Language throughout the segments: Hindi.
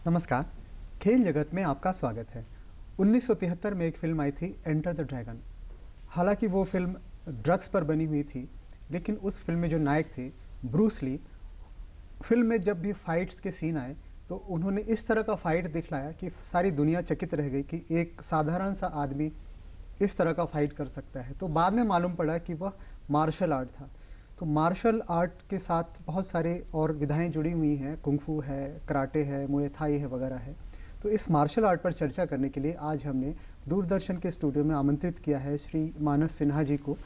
नमस्कार। खेल जगत में आपका स्वागत है। 1973 में एक फिल्म आई थी एंटर द ड्रैगन। हालांकि वो फिल्म ड्रग्स पर बनी हुई थी, लेकिन उस फिल्म में जो नायक थे ब्रूस ली, फिल्म में जब भी फाइट्स के सीन आए तो उन्होंने इस तरह का फाइट दिखलाया कि सारी दुनिया चकित रह गई कि एक साधारण सा आदमी इस तरह का फाइट कर सकता है। तो बाद में मालूम पड़ा कि वह मार्शल आर्ट था। तो मार्शल आर्ट के साथ बहुत सारे और विधाएं जुड़ी हुई हैं, कुंग-फू है, कराटे है, मुए थाई है वगैरह है। तो इस मार्शल आर्ट पर चर्चा करने के लिए आज हमने दूरदर्शन के स्टूडियो में आमंत्रित किया है श्री मानस सिन्हा जी को।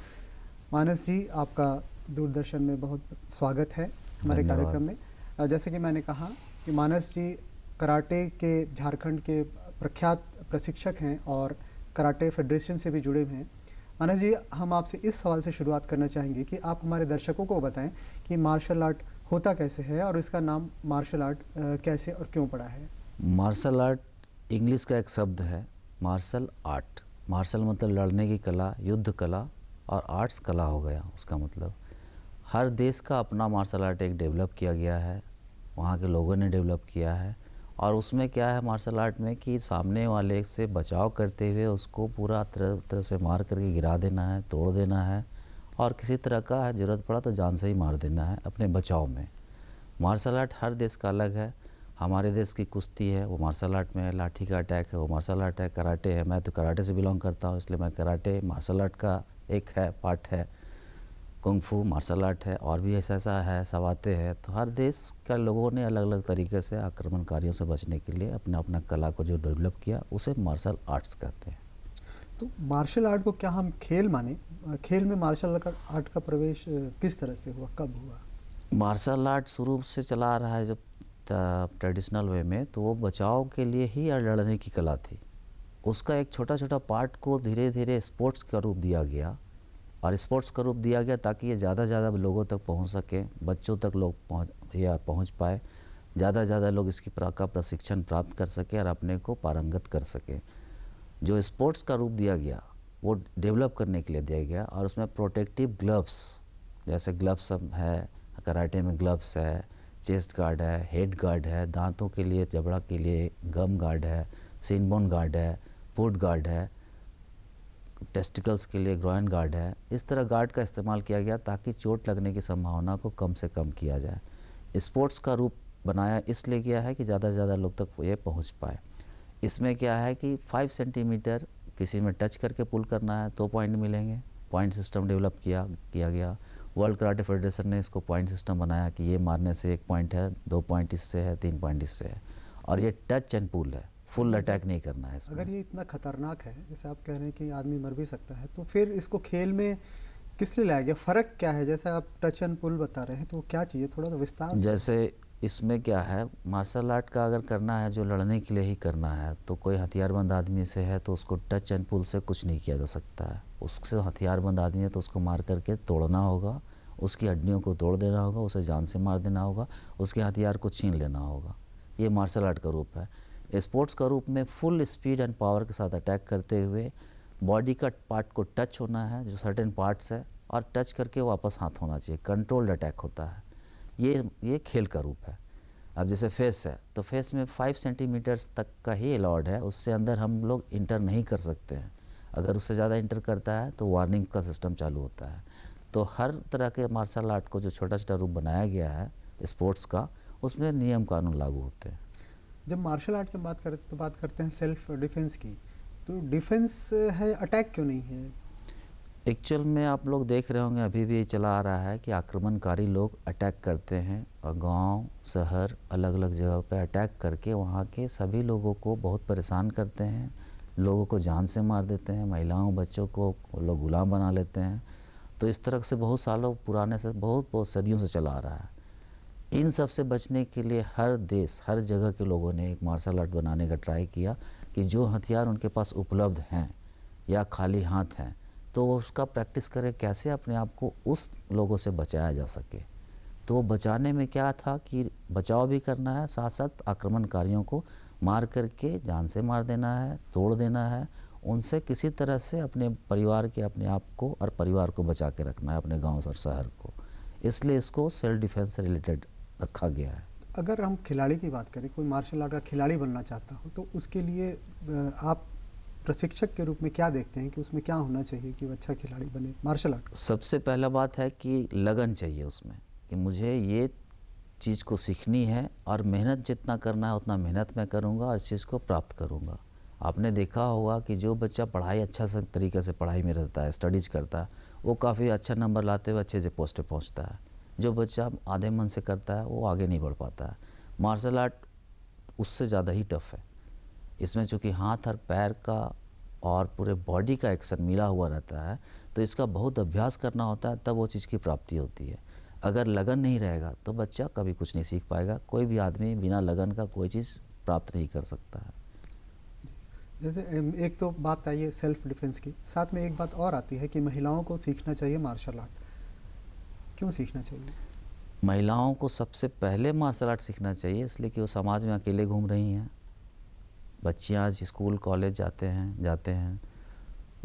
मानस जी, आपका दूरदर्शन में बहुत स्वागत है हमारे कार्यक्रम में। जैसे कि मैंने कहा कि मानस जी कराटे के झारखंड के प्रख्यात प्रशिक्षक हैं और कराटे फेडरेशन से भी जुड़े हुए हैं। मानस जी, हम आपसे इस सवाल से शुरुआत करना चाहेंगे कि आप हमारे दर्शकों को बताएं कि मार्शल आर्ट होता कैसे है और इसका नाम मार्शल आर्ट कैसे और क्यों पड़ा है। मार्शल आर्ट इंग्लिश का एक शब्द है, मार्शल आर्ट। मार्शल मतलब लड़ने की कला, युद्ध कला, और आर्ट्स कला हो गया उसका मतलब। हर देश का अपना मार्शल आर्ट एक डेवलप किया गया है, वहाँ के लोगों ने डेवलप किया है। और उसमें क्या है मार्शल आर्ट में कि सामने वाले से बचाव करते हुए उसको पूरा तरह से मार करके गिरा देना है, तोड़ देना है, और किसी तरह का ज़रूरत पड़ा तो जान से ही मार देना है अपने बचाव में। मार्शल आर्ट हर देश का अलग है। हमारे देश की कुश्ती है वो मार्शल आर्ट में है, लाठी का अटैक है वो मार्शल आर्ट है, कराटे है, मैं तो कराटे से बिलोंग करता हूँ इसलिए मैं कराटे मार्शल आर्ट का एक है पार्ट है। कुंग-फू मार्शल आर्ट है, और भी ऐसा है, सवाते है। तो हर देश का लोगों ने अलग अलग तरीके से आक्रमणकारियों से बचने के लिए अपना अपना कला को जो डेवलप किया उसे मार्शल आर्ट्स कहते हैं। तो मार्शल आर्ट को क्या हम खेल माने? खेल में मार्शल आर्ट का प्रवेश किस तरह से हुआ, कब हुआ? मार्शल आर्ट शुरू से चला आ रहा है जो ट्रेडिशनल वे में, तो वो बचाव के लिए ही या लड़ने की कला थी। उसका एक छोटा छोटा पार्ट को धीरे धीरे स्पोर्ट्स का रूप दिया गया, और स्पोर्ट्स का रूप दिया गया ताकि ये ज़्यादा से ज़्यादा लोगों तक पहुंच सके, बच्चों तक लोग पहुंच पाए, ज़्यादा से ज़्यादा लोग इसकी का प्रशिक्षण प्राप्त कर सके और अपने को पारंगत कर सके। जो स्पोर्ट्स का रूप दिया गया वो डेवलप करने के लिए दिया गया, और उसमें प्रोटेक्टिव ग्लव्स, जैसे ग्लव्स सब है, कराटे में ग्लव्स है, चेस्ट गार्ड है, हेड गार्ड है, दांतों के लिए, जबड़ा के लिए गम गार्ड है, सिनबोन गार्ड है, फुट गार्ड है, टेस्टिकल्स के लिए ग्रॉइन गार्ड है। इस तरह गार्ड का इस्तेमाल किया गया ताकि चोट लगने की संभावना को कम से कम किया जाए। स्पोर्ट्स का रूप बनाया इसलिए गया है कि ज़्यादा से ज़्यादा लोग तक ये पहुंच पाए। इसमें क्या है कि 5 सेंटीमीटर किसी में टच करके पुल करना है तो पॉइंट मिलेंगे। पॉइंट सिस्टम डेवलप किया गया। वर्ल्ड कराटे फेडरेशन ने इसको पॉइंट सिस्टम बनाया कि ये मारने से 1 पॉइंट है, 2 पॉइंट इससे है, 3 पॉइंट इससे है, और ये टच एंड पुल है, फुल अटैक नहीं करना है इसमें। अगर ये इतना खतरनाक है, जैसे आप कह रहे हैं कि आदमी मर भी सकता है, तो फिर इसको खेल में किस लिए लाया गया? फ़र्क क्या है? जैसे आप टच एंड पुल बता रहे हैं, तो क्या चाहिए, थोड़ा सा विस्तार से? जैसे इसमें क्या है, मार्शल आर्ट का अगर करना है जो लड़ने के लिए ही करना है, तो कोई हथियारबंद आदमी से है तो उसको टच एंड पुल से कुछ नहीं किया जा सकता है। उससे हथियारबंद आदमी है तो उसको मार करके तोड़ना होगा, उसकी हड्डियों को तोड़ देना होगा, उसे जान से मार देना होगा, उसके हथियार को छीन लेना होगा। ये मार्शल आर्ट का रूप है। स्पोर्ट्स का रूप में फुल स्पीड एंड पावर के साथ अटैक करते हुए बॉडी का पार्ट को टच होना है, जो सर्टेन पार्ट्स है, और टच करके वापस हाथ होना चाहिए। कंट्रोल्ड अटैक होता है। ये खेल का रूप है। अब जैसे फेस है तो फेस में 5 सेंटीमीटर्स तक का ही अलाउड है, उससे अंदर हम लोग इंटर नहीं कर सकते हैं। अगर उससे ज़्यादा इंटर करता है तो वार्निंग का सिस्टम चालू होता है। तो हर तरह के मार्शल आर्ट को जो छोटा छोटा रूप बनाया गया है स्पोर्ट्स का, उसमें नियम कानून लागू होते हैं। जब मार्शल आर्ट की बात करते हैं सेल्फ डिफेंस की, तो डिफेंस है, अटैक क्यों नहीं है? एक्चुअल में आप लोग देख रहे होंगे अभी भी चला आ रहा है कि आक्रमणकारी लोग अटैक करते हैं, और गांव शहर अलग अलग जगह पर अटैक करके वहां के सभी लोगों को बहुत परेशान करते हैं, लोगों को जान से मार देते हैं, महिलाओं बच्चों को लोग गुलाम बना लेते हैं। तो इस तरह से बहुत सालों पुराने से बहुत सदियों से चला आ रहा है। इन सब से बचने के लिए हर देश हर जगह के लोगों ने एक मार्शल आर्ट बनाने का ट्राई किया कि जो हथियार उनके पास उपलब्ध हैं या खाली हाथ हैं, तो वो उसका प्रैक्टिस करें कैसे अपने आप को उस लोगों से बचाया जा सके। तो बचाने में क्या था कि बचाव भी करना है, साथ साथ आक्रमणकारियों को मार करके जान से मार देना है, तोड़ देना है, उनसे किसी तरह से अपने परिवार के अपने आप को और परिवार को बचा के रखना है, अपने गांव और शहर को। इसलिए इसको सेल्फ डिफेंस से रिलेटेड रखा गया है। अगर हम खिलाड़ी की बात करें, कोई मार्शल आर्ट का खिलाड़ी बनना चाहता हो तो उसके लिए आप प्रशिक्षक के रूप में क्या देखते हैं कि उसमें क्या होना चाहिए कि वो अच्छा खिलाड़ी बने मार्शल आर्ट का? सबसे पहला बात है कि लगन चाहिए उसमें, कि मुझे ये चीज़ को सीखनी है और मेहनत जितना करना है उतना मेहनत मैं करूँगा और इस चीज़ को प्राप्त करूँगा। आपने देखा होगा कि जो बच्चा पढ़ाई अच्छा से तरीके से पढ़ाई में रहता है, स्टडीज़ करता है, वो काफ़ी अच्छा नंबर लाते हुए अच्छे से पोस्ट पे पहुँचता है। जो बच्चा आधे मन से करता है वो आगे नहीं बढ़ पाता है। मार्शल आर्ट उससे ज़्यादा ही टफ है। इसमें चूँकि हाथ और पैर का और पूरे बॉडी का एक्शन मिला हुआ रहता है, तो इसका बहुत अभ्यास करना होता है, तब वो चीज़ की प्राप्ति होती है। अगर लगन नहीं रहेगा तो बच्चा कभी कुछ नहीं सीख पाएगा। कोई भी आदमी बिना लगन का कोई चीज़ प्राप्त नहीं कर सकता है। जैसे एक तो बात आई है सेल्फ डिफेंस की, साथ में एक बात और आती है कि महिलाओं को सीखना चाहिए मार्शल आर्ट। क्यों सीखना चाहिए? महिलाओं को सबसे पहले मार्शल आर्ट सीखना चाहिए इसलिए कि वो समाज में अकेले घूम रही हैं। बच्चियाँ आज स्कूल कॉलेज जाते हैं,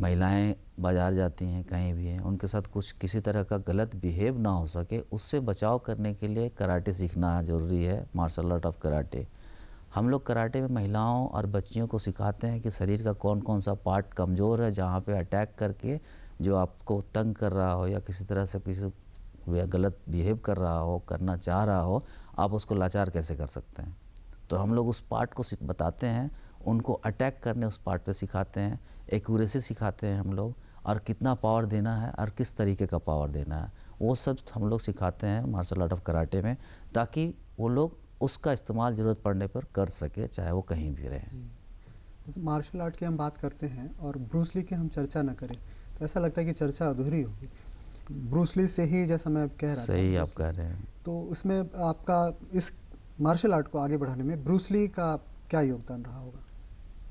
महिलाएं बाज़ार जाती हैं, कहीं भी हैं, उनके साथ कुछ किसी तरह का गलत बिहेव ना हो सके, उससे बचाव करने के लिए कराटे सीखना ज़रूरी है, मार्शल आर्ट ऑफ कराटे। हम लोग कराटे में महिलाओं और बच्चियों को सिखाते हैं कि शरीर का कौन कौन सा पार्ट कमज़ोर है, जहाँ पे अटैक करके जो आपको तंग कर रहा हो या किसी तरह से किसी गलत बिहेव कर रहा हो, करना चाह रहा हो, आप उसको लाचार कैसे कर सकते हैं। तो हम लोग उस पार्ट को बताते हैं, उनको अटैक करने उस पार्ट पे सिखाते हैं, एक्यूरेसी सिखाते हैं हम लोग, और कितना पावर देना है और किस तरीके का पावर देना है, वो सब हम लोग सिखाते हैं मार्शल आर्ट ऑफ कराटे में, ताकि वो लोग उसका इस्तेमाल ज़रूरत पड़ने पर कर सके, चाहे वो कहीं भी रहें। जैसे मार्शल आर्ट की हम बात करते हैं और ब्रूस ली की हम चर्चा न करें तो ऐसा लगता है कि चर्चा अधूरी होगी। ब्रूस ली से ही, जैसा मैं कह रहा था, सही आप कह रहे हैं। तो उसमें आपका इस मार्शल आर्ट को आगे बढ़ाने में ब्रूस ली का क्या योगदान रहा होगा?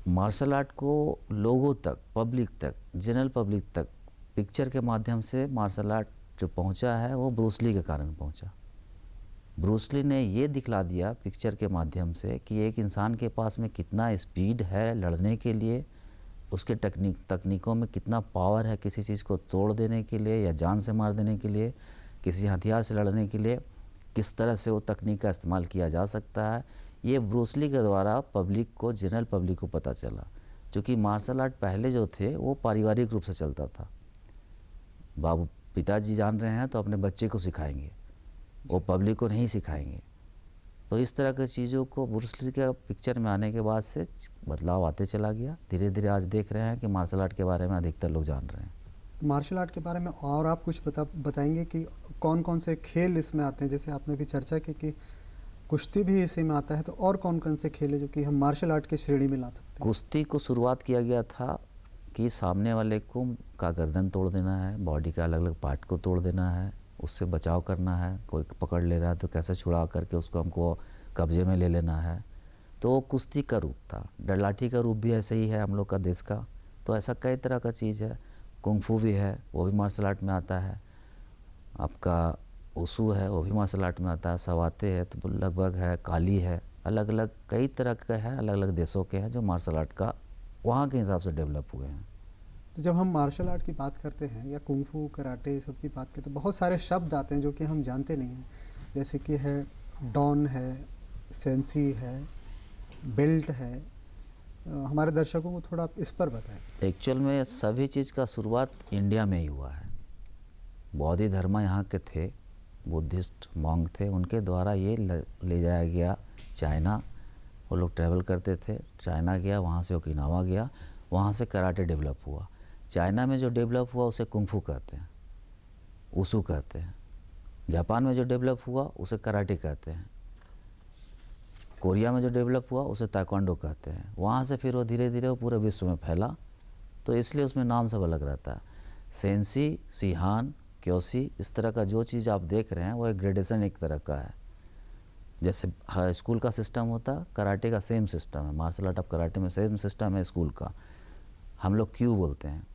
मार्शल आर्ट को लोगों तक, पब्लिक तक, जनरल पब्लिक तक पिक्चर के माध्यम से मार्शल आर्ट जो पहुंचा है वो ब्रूस ली के कारण पहुंचा। ब्रूस ली ने ये दिखला दिया पिक्चर के माध्यम से कि एक इंसान के पास में कितना स्पीड है लड़ने के लिए, उसके तकनीकों में कितना पावर है किसी चीज़ को तोड़ देने के लिए या जान से मार देने के लिए, किसी हथियार से लड़ने के लिए किस तरह से वो तकनीक का इस्तेमाल किया जा सकता है। ये ब्रूस ली के द्वारा पब्लिक को, जनरल पब्लिक को पता चला। क्योंकि मार्शल आर्ट पहले जो थे वो पारिवारिक रूप से चलता था। बाबू पिताजी जान रहे हैं तो अपने बच्चे को सिखाएंगे, वो पब्लिक को नहीं सिखाएंगे। तो इस तरह की चीज़ों को ब्रूस ली के पिक्चर में आने के बाद से बदलाव आते चला गया। धीरे धीरे आज देख रहे हैं कि मार्शल आर्ट के बारे में अधिकतर लोग जान रहे हैं। मार्शल आर्ट के बारे में और आप कुछ बताएंगे कि कौन कौन से खेल इसमें आते हैं? जैसे आपने भी चर्चा की कि कुश्ती भी इसी में आता है, तो और कौन कौन से खेल है जो कि हम मार्शल आर्ट की श्रेणी में ला सकते हैं? कुश्ती को शुरुआत किया गया था कि सामने वाले को का गर्दन तोड़ देना है, बॉडी का अलग अलग पार्ट को तोड़ देना है, उससे बचाव करना है। कोई पकड़ ले रहा है तो कैसे छुड़ा करके उसको हमको कब्जे में ले लेना है। तो वो कुश्ती का रूप था। डरलाठी का रूप भी ऐसे ही है हम लोग का देश का। तो ऐसा कई तरह का चीज़ है। कुंग-फू भी है, वो भी मार्शल आर्ट में आता है। आपका ओसू है, वो भी मार्शल आर्ट में आता है। सवाते है तो लगभग है, काली है, अलग अलग कई तरह के हैं, अलग अलग देशों के हैं जो मार्शल आर्ट का वहाँ के हिसाब से डेवलप हुए हैं। तो जब हम मार्शल आर्ट की बात करते हैं या कुंग-फू, कराटे, ये सब की बात करते हैं, तो बहुत सारे शब्द आते हैं जो कि हम जानते नहीं हैं। जैसे कि है डॉन है, सेंसी है, बेल्ट है। हमारे दर्शकों को थोड़ा आप इस पर बताएं। एक्चुअल में सभी चीज़ का शुरुआत इंडिया में ही हुआ है। बौद्ध धर्म यहाँ के थे, बुद्धिस्ट मॉन्क थे, उनके द्वारा ये ले जाया गया चाइना। वो लोग ट्रैवल करते थे, चाइना गया, वहाँ से ओकिनावा गया, वहाँ से कराटे डेवलप हुआ। चाइना में जो डेवलप हुआ उसे कुंग-फू कहते हैं, उसू कहते हैं। जापान में जो डेवलप हुआ उसे कराटे कहते हैं। कोरिया में जो डेवलप हुआ उसे ताइक्वांडो कहते हैं। वहाँ से फिर वो धीरे धीरे वो पूरे विश्व में फैला, तो इसलिए उसमें नाम सब अलग रहता है। सेंसी, सिहान, क्योसी, इस तरह का जो चीज़ आप देख रहे हैं वो एक ग्रेडेशन एक तरह का है। जैसे हाई स्कूल का सिस्टम होता, कराटे का सेम सिस्टम है। मार्शल आर्ट ऑफ कराटे में सेम सिस्टम है स्कूल का। हम लोग क्यू बोलते हैं।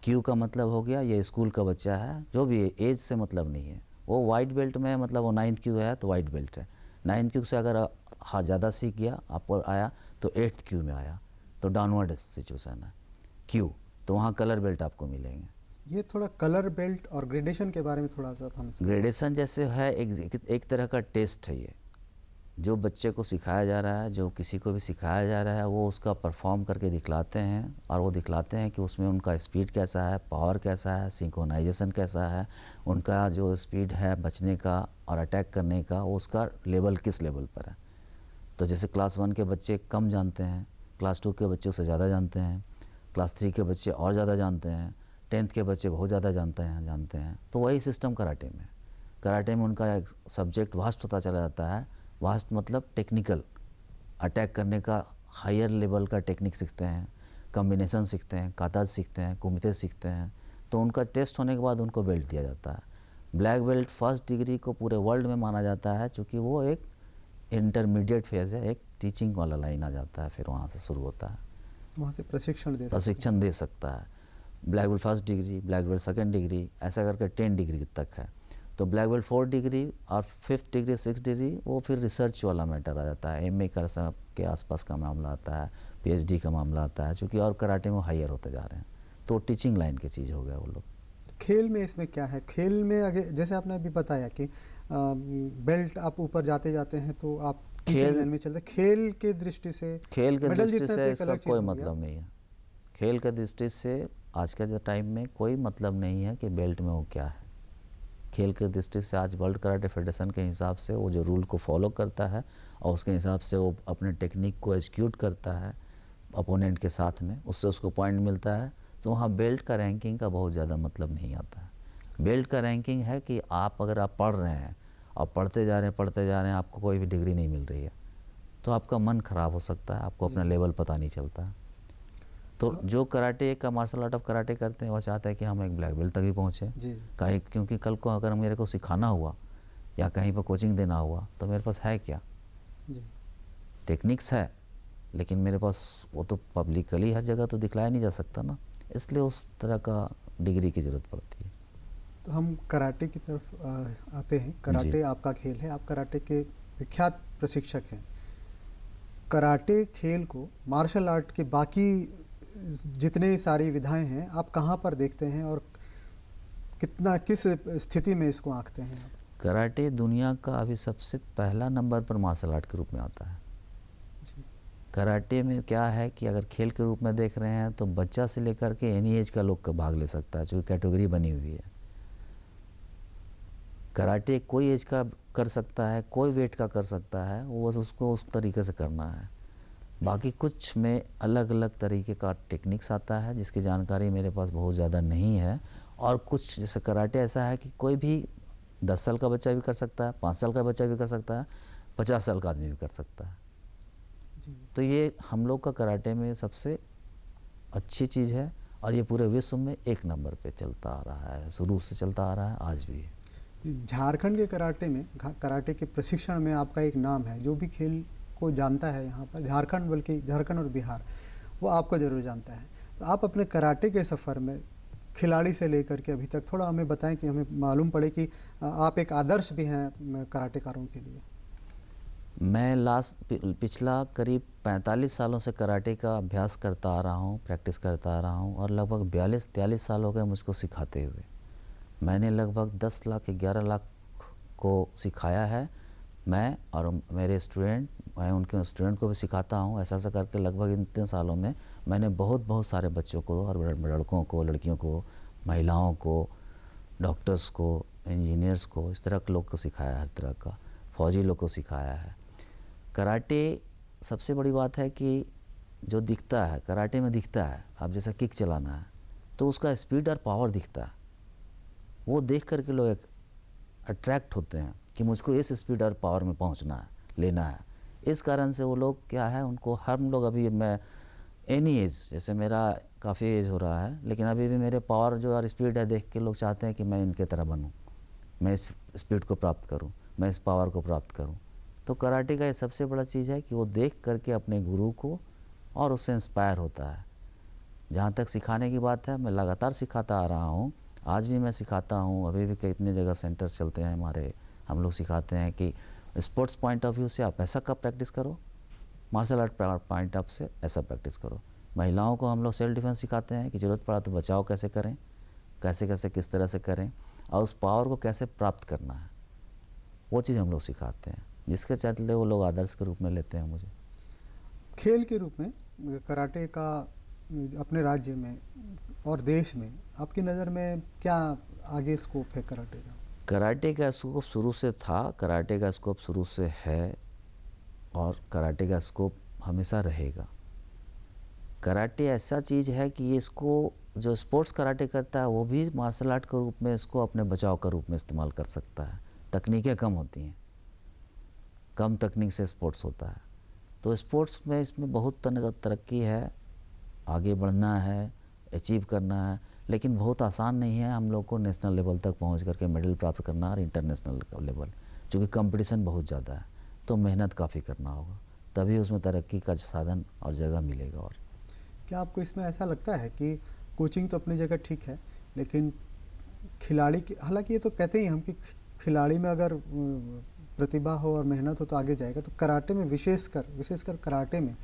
क्यू का मतलब हो गया ये स्कूल का बच्चा है, जो भी एज से मतलब नहीं है। वो वाइट बेल्ट में मतलब वो 9th क्यू है तो वाइट बेल्ट है। 9th क्यू से अगर ज़्यादा सीख गया, अपर आया तो 8th क्यू में आया तो डाउनवर्ड सिचुएशन है क्यू, तो वहाँ कलर बेल्ट आपको मिलेंगे। ये थोड़ा कलर बेल्ट और ग्रेडेशन के बारे में थोड़ा सा हम ग्रेडेशन जैसे है एक तरह का टेस्ट है। ये जो बच्चे को सिखाया जा रहा है, जो किसी को भी सिखाया जा रहा है, वो उसका परफॉर्म करके दिखलाते हैं और वो दिखलाते हैं कि उसमें उनका स्पीड कैसा है, पावर कैसा है, सिंक्रोनाइजेशन कैसा है, उनका जो स्पीड है बचने का और अटैक करने का, वो उसका लेवल किस लेवल पर है। तो जैसे क्लास 1 के बच्चे कम जानते हैं, क्लास 2 के बच्चे उससे ज़्यादा जानते हैं, क्लास 3 के बच्चे और ज़्यादा जानते हैं, 10th के बच्चे बहुत ज़्यादा जानते हैं। तो वही सिस्टम कराटे में। कराटे में उनका एक सब्जेक्ट वास्ट होता चला जाता है। वास्ट मतलब टेक्निकल, अटैक करने का हायर लेवल का टेक्निक सीखते हैं, कॉम्बिनेशन सीखते हैं, काताज सीखते हैं, कुमिते सीखते हैं। तो उनका टेस्ट होने के बाद उनको बेल्ट दिया जाता है। ब्लैक बेल्ट फर्स्ट डिग्री को पूरे वर्ल्ड में माना जाता है, क्योंकि वो एक इंटरमीडिएट फेज़ है, एक टीचिंग वाला लाइन आ जाता है, फिर वहाँ से शुरू होता है, वहाँ से प्रशिक्षण दे सकता है। Black belt first degree, black belt second degree, ऐसा करके 10 डिग्री तक है। तो ब्लैक बेल्ट 4 डिग्री और 5th डिग्री 6 डिग्री वो फिर रिसर्च वाला मैटर आ जाता है, एमए का के आसपास का मामला आता है, पीएचडी का मामला आता है, क्योंकि और कराटे में हायर होते जा रहे हैं। तो टीचिंग लाइन की चीज़ हो गया वो लोग। खेल में इसमें क्या है? खेल में आगे जैसे आपने अभी बताया कि बेल्ट आप ऊपर जाते जाते हैं तो आप टीचिंग लाइन में चलते, खेल के दृष्टि से खेल के मेडल दृष्टि जीतना तो से एक इसका अलग चीज़ कोई हो गया। मतलब नहीं है। खेल के दृष्टि से आज के टाइम में कोई मतलब नहीं है कि बेल्ट में वो क्या है। खेल के दृष्टि से आज वर्ल्ड कराटे फेडरेशन के हिसाब से वो जो रूल को फॉलो करता है और उसके हिसाब से वो अपने टेक्निक को एग्जीक्यूट करता है अपोनेंट के साथ में, उससे उसको पॉइंट मिलता है। तो वहाँ बेल्ट का रैंकिंग का बहुत ज़्यादा मतलब नहीं आता है। बेल्ट का रैंकिंग है कि आप अगर आप पढ़ रहे हैं और पढ़ते जा रहे हैं, आपको कोई भी डिग्री नहीं मिल रही है, तो आपका मन ख़राब हो सकता है, आपको अपना लेवल पता नहीं चलता है। तो जो कराटे का मार्शल आर्ट ऑफ कराटे करते हैं, वो चाहते हैं कि हम एक ब्लैक बेल्ट तक भी पहुँचें। कहीं क्योंकि कल को अगर मेरे को सिखाना हुआ या कहीं पर कोचिंग देना हुआ तो मेरे पास है क्या? टेक्निक्स है, लेकिन मेरे पास वो तो पब्लिकली हर जगह तो दिखलाया नहीं जा सकता ना, इसलिए उस तरह का डिग्री की ज़रूरत पड़ती है। तो हम कराटे की तरफ आते हैं। कराटे आपका खेल है, आप कराटे के विख्यात प्रशिक्षक हैं। कराटे खेल को मार्शल आर्ट के बाकी जितने सारी विधाएं हैं आप कहाँ पर देखते हैं और किस स्थिति में इसको आंकते हैं आप? कराटे दुनिया का अभी सबसे पहला नंबर पर मार्शल आर्ट के रूप में आता है। कराटे में क्या है कि अगर खेल के रूप में देख रहे हैं तो बच्चा से लेकर के एनी एज का लोग का भाग ले सकता है, जो कैटेगरी बनी हुई है। कराटे कोई एज का कर सकता है, कोई वेट का कर सकता है, वो बस उसको उस तरीके से करना है। बाकी कुछ में अलग अलग तरीके का टेक्निक्स आता है जिसकी जानकारी मेरे पास बहुत ज़्यादा नहीं है। और कुछ जैसे कराटे ऐसा है कि कोई भी 10 साल का बच्चा भी कर सकता है, 5 साल का बच्चा भी कर सकता है, 50 साल का आदमी भी कर सकता है। तो ये हम लोग का कराटे में सबसे अच्छी चीज़ है और ये पूरे विश्व में एक नंबर पे चलता आ रहा है, शुरू से चलता आ रहा है, आज भी है। झारखंड के कराटे में, कराटे के प्रशिक्षण में आपका एक नाम है। जो भी खेल को जानता है यहाँ पर, झारखंड बल्कि झारखंड और बिहार, वो आपको ज़रूर जानता है। तो आप अपने कराटे के सफ़र में खिलाड़ी से लेकर के अभी तक थोड़ा हमें बताएं कि हमें मालूम पड़े कि आप एक आदर्श भी हैं कराटेकारों के लिए। मैं पिछला करीब 45 सालों से कराटे का अभ्यास करता आ रहा हूँ, प्रैक्टिस करता आ रहा हूँ और लगभग 42-43 साल हो गए मुझको सिखाते हुए। मैंने लगभग 10 लाख 11 लाख को सिखाया है, मैं और मेरे स्टूडेंट। मैं उनके स्टूडेंट को भी सिखाता हूँ। ऐसा करके लगभग इन 3 सालों में मैंने बहुत सारे बच्चों को और लड़कों को, लड़कियों को, महिलाओं को, डॉक्टर्स को, इंजीनियर्स को, इस तरह के लोग को सिखाया, हर तरह का फौजी लोग को सिखाया है। कराटे सबसे बड़ी बात है कि जो दिखता है कराटे में दिखता है, आप जैसा किक चलाना है तो उसका स्पीड और पावर दिखता है, वो देख करके लोग अट्रैक्ट होते हैं कि मुझको इस स्पीड और पावर में पहुंचना है, लेना है। इस कारण से वो लोग क्या है, उनको हम लोग अभी मैं एनी एज, जैसे मेरा काफ़ी एज हो रहा है लेकिन अभी भी मेरे पावर जो और स्पीड है देख के लोग चाहते हैं कि मैं इनके तरह बनूं, मैं इस स्पीड को प्राप्त करूं, मैं इस पावर को प्राप्त करूं। तो कराटे का ये सबसे बड़ा चीज़ है कि वो देख करके अपने गुरु को और उससे इंस्पायर होता है। जहाँ तक सिखाने की बात है, मैं लगातार सिखाता आ रहा हूँ, आज भी मैं सिखाता हूँ। अभी भी कितने जगह सेंटर्स चलते हैं हमारे, हम लोग सिखाते हैं कि स्पोर्ट्स पॉइंट ऑफ व्यू से आप ऐसा कब प्रैक्टिस करो, मार्शल आर्ट पॉइंट ऑफ से ऐसा प्रैक्टिस करो। महिलाओं को हम लोग सेल्फ डिफेंस सिखाते हैं कि ज़रूरत पड़ा तो बचाव कैसे करें, कैसे किस तरह से करें और उस पावर को कैसे प्राप्त करना है, वो चीज़ हम लोग सिखाते हैं। जिसके चलते वो लोग आदर्श के रूप में लेते हैं मुझे। खेल के रूप में कराटे का अपने राज्य में और देश में आपकी नज़र में क्या आगे स्कोप है कराटे का? कराटे का स्कोप शुरू से था, कराटे का स्कोप शुरू से है और कराटे का स्कोप हमेशा रहेगा। कराटे ऐसा चीज़ है कि ये इसको जो स्पोर्ट्स कराटे करता है वो भी मार्शल आर्ट के रूप में इसको अपने बचाव का रूप में इस्तेमाल कर सकता है। तकनीकें कम होती हैं, कम तकनीक से स्पोर्ट्स होता है। तो स्पोर्ट्स में इसमें बहुत तरक्की है, आगे बढ़ना है, अचीव करना है, लेकिन बहुत आसान नहीं है हम लोग को नेशनल लेवल तक पहुंच करके मेडल प्राप्त करना और इंटरनेशनल लेवल, क्योंकि कंपटीशन बहुत ज़्यादा है। तो मेहनत काफ़ी करना होगा, तभी उसमें तरक्की का साधन और जगह मिलेगा। और क्या आपको इसमें ऐसा लगता है कि कोचिंग तो अपनी जगह ठीक है, लेकिन खिलाड़ी की, हालांकि ये तो कहते ही हम कि खिलाड़ी में अगर प्रतिभा हो और मेहनत हो तो आगे जाएगा, तो कराटे में विशेषकर कराटे में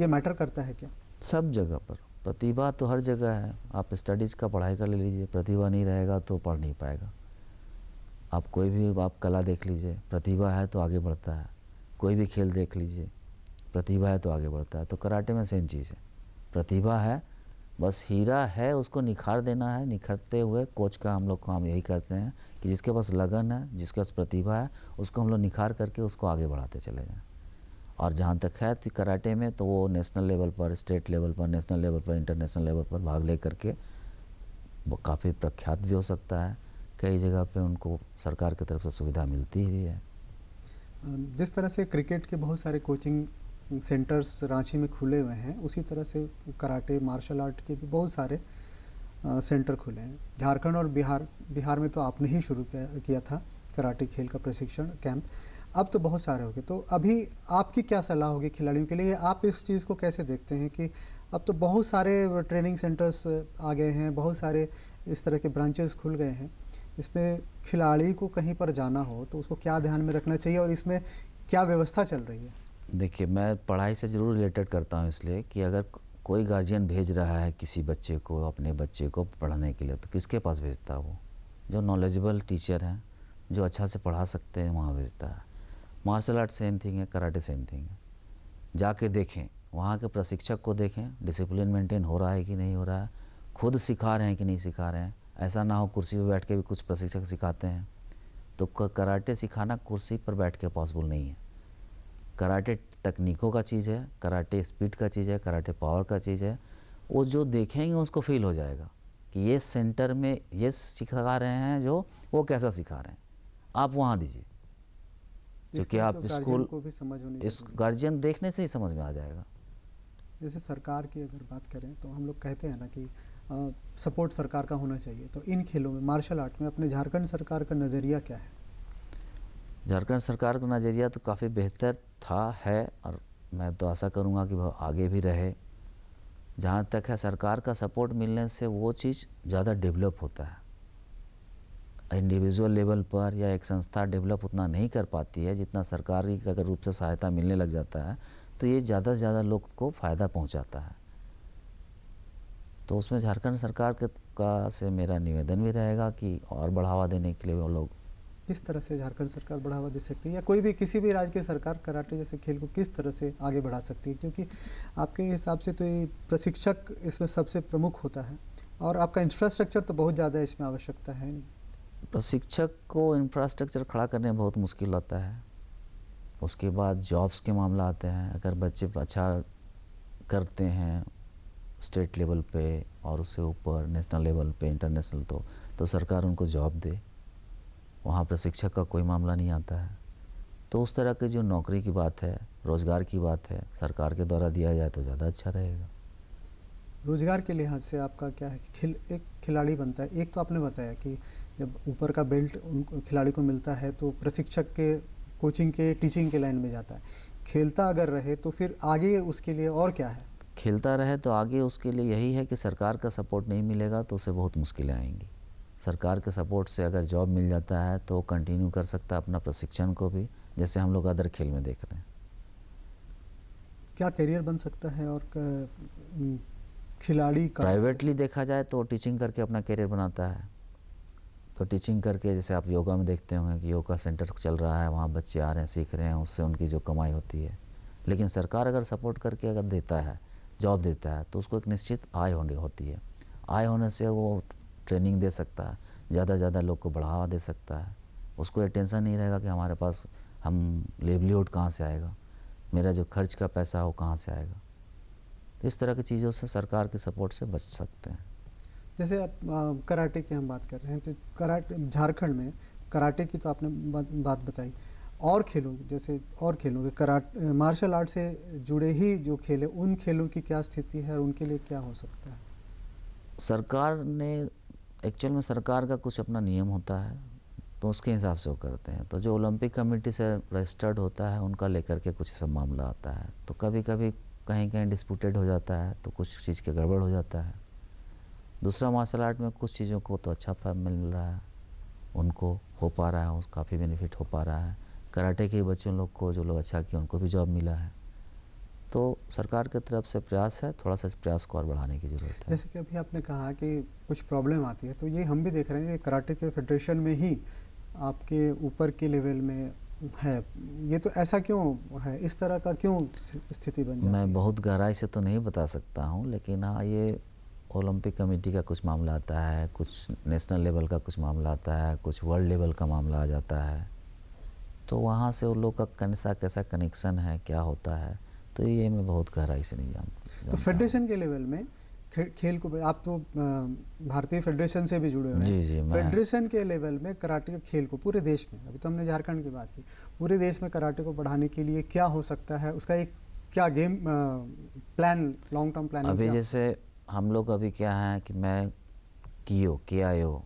ये मैटर करता है क्या? सब जगह पर प्रतिभा तो हर जगह है। आप स्टडीज़ का पढ़ाई का ले लीजिए, प्रतिभा नहीं रहेगा तो पढ़ नहीं पाएगा। आप कोई भी आप कला देख लीजिए, प्रतिभा है तो आगे बढ़ता है। कोई भी खेल देख लीजिए, प्रतिभा है तो आगे बढ़ता है। तो कराटे में सेम चीज़ है, प्रतिभा है, बस हीरा है, उसको निखार देना है। निखरते हुए कोच का हम लोग काम यही करते हैं कि जिसके पास लगन है, जिसके पास प्रतिभा है, उसको हम लोग निखार करके उसको आगे बढ़ाते चले जाएँ। और जहाँ तक है कराटे में, तो वो नेशनल लेवल पर, स्टेट लेवल पर, नेशनल लेवल पर, इंटरनेशनल लेवल पर भाग ले करके वो काफ़ी प्रख्यात भी हो सकता है। कई जगह पे उनको सरकार की तरफ से सुविधा मिलती ही है। जिस तरह से क्रिकेट के बहुत सारे कोचिंग सेंटर्स रांची में खुले हुए हैं, उसी तरह से कराटे मार्शल आर्ट के भी बहुत सारे सेंटर खुले हैं। झारखंड और बिहार में तो आपने ही शुरू किया था कराटे खेल का प्रशिक्षण कैंप, अब तो बहुत सारे हो गए। तो अभी आपकी क्या सलाह होगी खिलाड़ियों के लिए? आप इस चीज़ को कैसे देखते हैं कि अब तो बहुत सारे ट्रेनिंग सेंटर्स आ गए हैं, बहुत सारे इस तरह के ब्रांचेस खुल गए हैं, इसमें खिलाड़ी को कहीं पर जाना हो तो उसको क्या ध्यान में रखना चाहिए और इसमें क्या व्यवस्था चल रही है? देखिए, मैं पढ़ाई से ज़रूर रिलेटेड करता हूँ, इसलिए कि अगर कोई गार्जियन भेज रहा है किसी बच्चे को, अपने बच्चे को पढ़ने के लिए, तो किसके पास भेजता है? वो जो नॉलेजेबल टीचर हैं, जो अच्छा से पढ़ा सकते हैं, वहाँ भेजता है। मार्शल आर्ट सेम थिंग है, कराटे सेम थिंग है। जाके देखें, वहाँ के प्रशिक्षक को देखें, डिसिप्लिन मेंटेन हो रहा है कि नहीं हो रहा है, खुद सिखा रहे हैं कि नहीं सिखा रहे हैं। ऐसा ना हो कुर्सी पर बैठ के भी कुछ प्रशिक्षक सिखाते हैं। तो कराटे सिखाना कुर्सी पर बैठ के पॉसिबल नहीं है। कराटे तकनीकों का चीज़ है, कराटे स्पीड का चीज़ है, कराटे पावर का चीज़ है। वो जो देखेंगे उसको फील हो जाएगा कि ये सेंटर में ये सिखा रहे हैं, जो वो कैसा सिखा रहे हैं, आप वहाँ दीजिए। क्योंकि आप तो स्कूल को भी समझ होनी इस चाहिए। गार्जियन देखने से ही समझ में आ जाएगा। जैसे सरकार की अगर बात करें तो हम लोग कहते हैं ना कि सपोर्ट सरकार का होना चाहिए, तो इन खेलों में मार्शल आर्ट में अपने झारखंड सरकार का नज़रिया क्या है? झारखंड सरकार का नज़रिया तो काफ़ी बेहतर था, है, और मैं तो आशा करूँगा कि वह आगे भी रहे। जहाँ तक है, सरकार का सपोर्ट मिलने से वो चीज़ ज़्यादा डेवलप होता है। इंडिविजुअल लेवल पर या एक संस्था डेवलप उतना नहीं कर पाती है जितना सरकारी अगर रूप से सहायता मिलने लग जाता है, तो ये ज़्यादा से ज़्यादा लोग को फ़ायदा पहुँचाता है। तो उसमें झारखंड सरकार का से मेरा निवेदन भी रहेगा कि और बढ़ावा देने के लिए वो लोग। किस तरह से झारखंड सरकार बढ़ावा दे सकती है, या कोई भी किसी भी राज्य की सरकार कराटे जैसे खेल को किस तरह से आगे बढ़ा सकती है? क्योंकि आपके हिसाब से तो ये प्रशिक्षक इसमें सबसे प्रमुख होता है, और आपका इंफ्रास्ट्रक्चर तो बहुत ज़्यादा इसमें आवश्यकता है नहीं। प्रशिक्षक को इंफ्रास्ट्रक्चर खड़ा करने में बहुत मुश्किल आता है। उसके बाद जॉब्स के मामला आते हैं। अगर बच्चे अच्छा करते हैं स्टेट लेवल पे और उससे ऊपर नेशनल लेवल पे, इंटरनेशनल, तो सरकार उनको जॉब दे। वहाँ प्रशिक्षक का कोई मामला नहीं आता है। तो उस तरह की जो नौकरी की बात है, रोज़गार की बात है, सरकार के द्वारा दिया जाए तो ज़्यादा अच्छा रहेगा। रोजगार के लिहाज से आपका क्या है कि एक खिलाड़ी बनता है, एक तो आपने बताया कि जब ऊपर का बेल्ट उन खिलाड़ी को मिलता है तो प्रशिक्षक के कोचिंग के टीचिंग के लाइन में जाता है। खेलता अगर रहे तो फिर आगे उसके लिए और क्या है? खेलता रहे तो आगे उसके लिए यही है कि सरकार का सपोर्ट नहीं मिलेगा तो उसे बहुत मुश्किलें आएंगी। सरकार के सपोर्ट से अगर जॉब मिल जाता है तो कंटिन्यू कर सकता है अपना प्रशिक्षण को भी, जैसे हम लोग अदर खेल में देख रहे हैं। क्या करियर बन सकता है? और खिलाड़ी का प्राइवेटली देखा जाए तो टीचिंग करके अपना करियर बनाता है। तो टीचिंग करके, जैसे आप योगा में देखते होंगे कि योगा सेंटर चल रहा है, वहाँ बच्चे आ रहे हैं, सीख रहे हैं, उससे उनकी जो कमाई होती है। लेकिन सरकार अगर सपोर्ट करके अगर देता है, जॉब देता है, तो उसको एक निश्चित आय होती है। आय होने से वो ट्रेनिंग दे सकता है, ज़्यादा से ज़्यादा लोग को बढ़ावा दे सकता है। उसको ये टेंशन नहीं रहेगा कि हमारे पास हम लिवलीहुड कहाँ से आएगा, मेरा जो खर्च का पैसा है वो कहाँ से आएगा। तो इस तरह की चीज़ों से सरकार के सपोर्ट से बच सकते हैं। जैसे आप कराटे की हम बात कर रहे हैं, तो कराटे झारखंड में कराटे की तो आपने बात बताई, और खेलों जैसे और खेलों के कराटे मार्शल आर्ट से जुड़े ही जो खेल है, उन खेलों की क्या स्थिति है और उनके लिए क्या हो सकता है? सरकार ने एक्चुअल में सरकार का कुछ अपना नियम होता है, तो उसके हिसाब से वो करते हैं। तो जो ओलंपिक कमेटी से रजिस्टर्ड होता है, उनका लेकर के कुछ सब मामला आता है। तो कभी कभी कहीं कहीं डिस्प्यूटेड हो जाता है, तो कुछ चीज़ के गड़बड़ हो जाता है। दूसरा, मार्शल आर्ट में कुछ चीज़ों को तो अच्छा फल मिल रहा है, उनको हो पा रहा है, काफ़ी बेनिफिट हो पा रहा है। कराटे के बच्चों लोग को, जो लोग अच्छा किए, उनको भी जॉब मिला है। तो सरकार की तरफ से प्रयास है, थोड़ा सा इस प्रयास को और बढ़ाने की ज़रूरत है। जैसे कि अभी आपने कहा कि कुछ प्रॉब्लम आती है, तो ये हम भी देख रहे हैं कि कराटे के फेडरेशन में ही आपके ऊपर के लेवल में है, ये तो ऐसा क्यों है, इस तरह का क्यों स्थिति बन जाती है? मैं बहुत गहराई से तो नहीं बता सकता हूँ, लेकिन हाँ, ये ओलंपिक कमेटी का कुछ मामला आता है, कुछ नेशनल लेवल का कुछ मामला आता है, कुछ वर्ल्ड लेवल का मामला आ जाता है। तो वहाँ से उन लोग का कैसा कनेक्शन है, क्या होता है, तो ये मैं बहुत गहराई से नहीं जानता। तो फेडरेशन के लेवल में खेल को, आप तो भारतीय फेडरेशन से भी जुड़े हुए हैं। जी जी, मैं फेडरेशन के लेवल में कराटे के खेल को पूरे देश में, अभी तो हमने झारखंड की बात की, पूरे देश में कराटे को बढ़ाने के लिए क्या हो सकता है, उसका एक क्या game plan, long term planning? अभी जैसे हम लोग अभी क्या है कि मैं KIO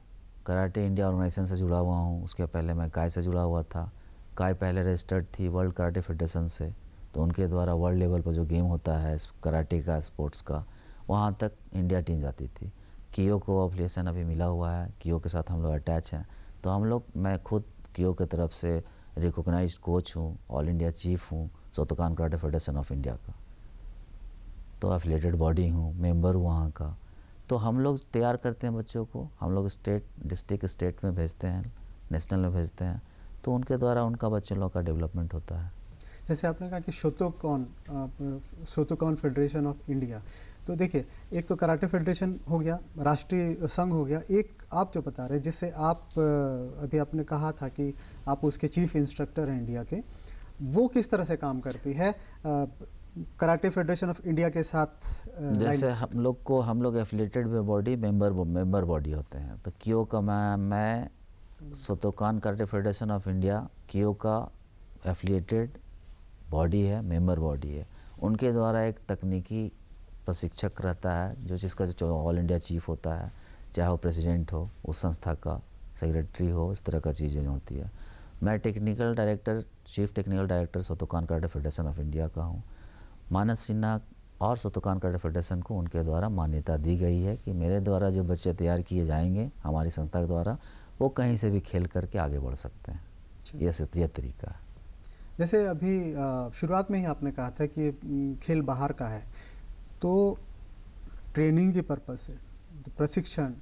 कराटे इंडिया ऑर्गेनाइजेशन से जुड़ा हुआ हूँ। उसके पहले मैं काय से जुड़ा हुआ था। काय पहले रजिस्टर्ड थी वर्ल्ड कराटे फेडरेशन से, तो उनके द्वारा वर्ल्ड लेवल पर जो गेम होता है कराटे का, स्पोर्ट्स का, वहाँ तक इंडिया टीम जाती थी। कियो को एफिलिएशन अभी मिला हुआ है, कियो के साथ हम लोग अटैच हैं। तो हम लोग, मैं खुद कियो की तरफ से रिकॉग्नाइज्ड कोच हूँ, ऑल इंडिया चीफ हूँ Shotokan karate federation of India का। तो एफिलिएटेड बॉडी हूँ, मेंबर हूँ वहाँ का। तो हम लोग तैयार करते हैं बच्चों को, हम लोग स्टेट, डिस्ट्रिक्ट, स्टेट में भेजते हैं, नेशनल में भेजते हैं, तो उनके द्वारा उनका बच्चों लोग का डेवलपमेंट होता है। जैसे आपने कहा कि शोतोकॉन फेडरेशन ऑफ इंडिया, तो देखिए, एक तो कराटे फेडरेशन हो गया, राष्ट्रीय संघ हो गया, एक आप जो बता रहे हैं जिससे आप अभी आपने कहा था कि आप उसके चीफ इंस्ट्रक्टर हैं इंडिया के, वो किस तरह से काम करती है कराटे फेडरेशन ऑफ इंडिया के साथ? जैसे हम लोग एफिलिएटेड बॉडी, मेंबर बॉडी होते हैं। तो कियो का मैं Shotokan karate federation of India, कियो का एफिलिएटेड बॉडी है, मेंबर बॉडी है। उनके द्वारा एक तकनीकी प्रशिक्षक रहता है, जो जिसका जो ऑल इंडिया चीफ होता है, चाहे वो प्रेसिडेंट हो, उस संस्था का सेक्रेटरी हो, इस तरह का चीज़ें होती है। मैं technical director, chief technical director Shotokan karate federation of India का हूँ। मानस सिन्हा और शोतोकान कराटे फेडरेशन को उनके द्वारा मान्यता दी गई है कि मेरे द्वारा जो बच्चे तैयार किए जाएंगे हमारी संस्था के द्वारा, वो कहीं से भी खेल करके आगे बढ़ सकते हैं। यह तरीका है। जैसे अभी शुरुआत में ही आपने कहा था कि खेल बाहर का है, तो ट्रेनिंग के पर्पज़ से, तो प्रशिक्षण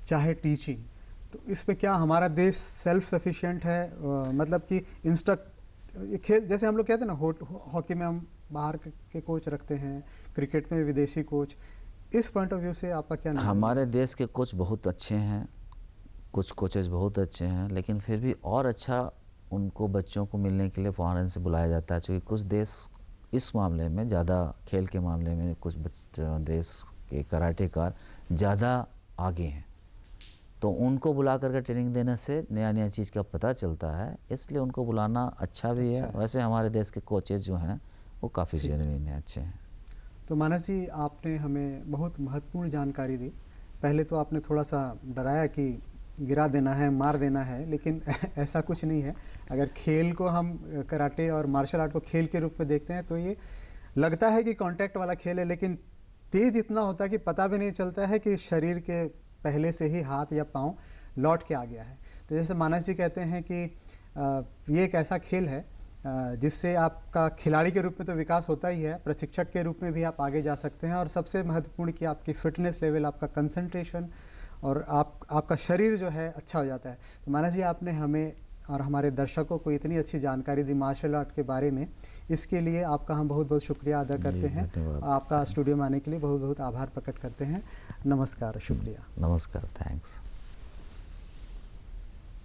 चाहे टीचिंग, तो इस पे क्या हमारा देश सेल्फ सफिशिएंट है? मतलब कि खेल, जैसे हम लोग कहते हैं ना, हॉकी में हम बाहर के कोच रखते हैं, क्रिकेट में विदेशी कोच, इस पॉइंट ऑफ व्यू से आपका क्या नज़रिया है? हमारे देश के कोच बहुत अच्छे हैं, कुछ कोचेज बहुत अच्छे हैं, लेकिन फिर भी और अच्छा उनको बच्चों को मिलने के लिए फॉरेन से बुलाया जाता है। क्योंकि कुछ देश इस मामले में ज़्यादा, खेल के मामले में कुछ देश के कराटेकार ज़्यादा आगे हैं, तो उनको बुला करके ट्रेनिंग देने से नया नया चीज़ का पता चलता है, इसलिए उनको बुलाना अच्छा भी है। वैसे हमारे देश के कोचेज जो हैं वो काफ़ी जेन्युइन हैं, अच्छे हैं। तो मानस जी, आपने हमें बहुत महत्वपूर्ण जानकारी दी। पहले तो आपने थोड़ा सा डराया कि गिरा देना है, मार देना है, लेकिन ऐसा कुछ नहीं है। अगर खेल को हम, कराटे और मार्शल आर्ट को खेल के रूप में देखते हैं, तो ये लगता है कि कांटेक्ट वाला खेल है, लेकिन तेज इतना होता है कि पता भी नहीं चलता है कि शरीर के पहले से ही हाथ या पाँव लौट के आ गया है। तो जैसे मानस जी कहते हैं कि ये एक ऐसा खेल है जिससे आपका खिलाड़ी के रूप में तो विकास होता ही है, प्रशिक्षक के रूप में भी आप आगे जा सकते हैं, और सबसे महत्वपूर्ण कि आपकी फिटनेस लेवल, आपका कंसंट्रेशन और आपका शरीर जो है अच्छा हो जाता है। तो मानस जी, आपने हमें और हमारे दर्शकों को इतनी अच्छी जानकारी दी मार्शल आर्ट के बारे में, इसके लिए आपका हम बहुत बहुत शुक्रिया अदा करते हैं। धन्यवाद। आपका स्टूडियो में आने के लिए बहुत बहुत आभार प्रकट करते हैं। नमस्कार, शुक्रिया। नमस्कार, थैंक्स।